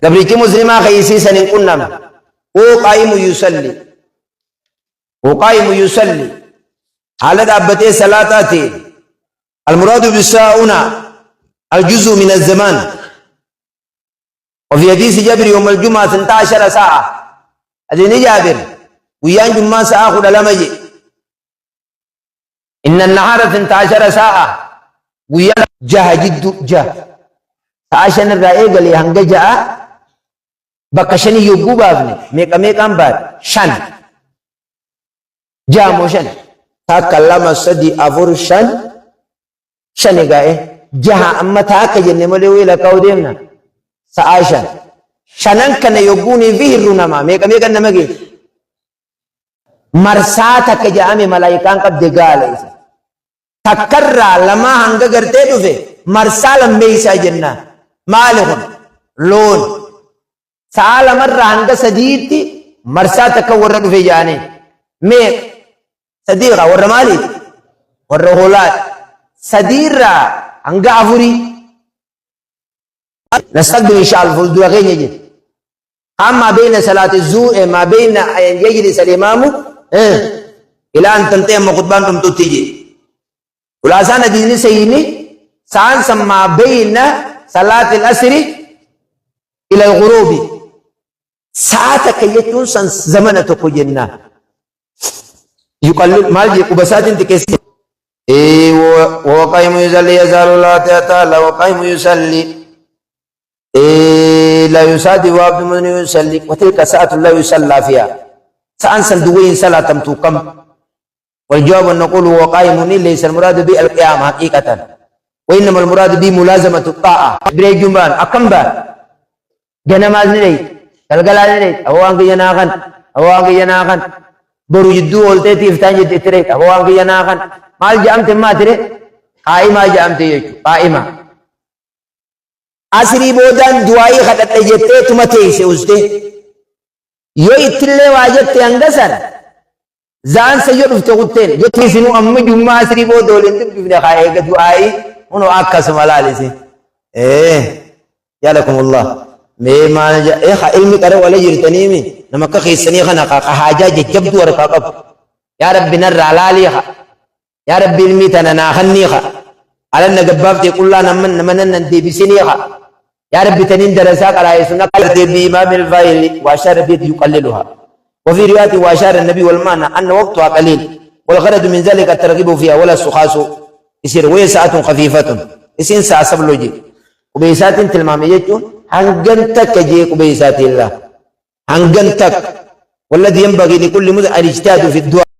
قبريك مسلمة خيسيسا كنا هو قائم يصلي وقائم يصلي على دابته صلاتاتي المراد بالساعة الجزء من الزمان. وفي حديث جابر يوم الجمعة 12 ساعة أذن جابر ويان جمعة ساعة خد لمجي إن النهار 12 ساعة ويان جاه جد جاه عشان الرأي قال يهنج جاء بكشني يجوا بابني ميكا بار شان جاء موشن تكلم السدي أفور شان شنيغاي جها أما تاك جنة ملوي لكوديمنا سعاشن شنن كن يبوني فيه الرنما ميكا نمجي مرساتا كجامي ملايكان قد دقالي تكرر لما هنگا کرتے تو في مرسال ميسا جنة مالهم لون سال مرة هنگا سديدتي مرساتا كورد في جاني ميك سديرا ورمالي ورهولات سديرا هنگا عفوري نستقبل إن شاء الله فلدوا غين يجي أما بين صلاة الزوء ما بين أن يجلس الإمام إلى أن تنتهي مخطبانكم تتيجي ولاسانا ديني سيني سان سما بين صلاة الأسر إلى الغروب ساعتك يتون سن زمنتك جنة يقلل مالجي قبسات انتكسي وقائم يصلي يزال الله تعالى وقائم يصلي لا يسادي وعبد من يصلي وتلك ساعة لا يصلى فيها سأن سندوين صلاة تمتوكم والجواب أن نقول هو قائم ليس المراد به القيام حقيقة وإنما المراد به ملازمة الطاعة بريك جنبان أكم بار جنماز نريد كالقلال نريد أو أنك يناغن برو جدو ولتي تفتان جد اتريك أو أنك يناغن مال جامت ما تري قائمة جامت يجو قائمة أسري بودان دعائي خطت جدت تمتي سيوزته يو اتلي واجبت انگسر زان سيجر افتغتين جتني سنو أم جمع أسري بودول انتم بفن خائق دعائي ونو آكا سمالالي سي يا لكم الله ما نجا علمي كره ولا يرتنيمي نمك خيسني خنا حاجة جبت ورقاقب يا رب نر على يا رب علمي تننا خنيخا على النجباب تقول لا نمن ندي بسنيخا يا رب تنين درساك على سنة قالت بإمام الفايل وأشار بيت يقللها وفي رواية وأشار النبي والمعنى أن وقتها قليل والغرض من ذلك الترغيب فيها ولا السخاس يصير وهي ساعة خفيفة يصير ساعة سبلوجي وبيسات تلمامية هنجنتك جيك وبيسات الله هنجنتك والذي ينبغي لكل مذ الاجتهاد في الدعاء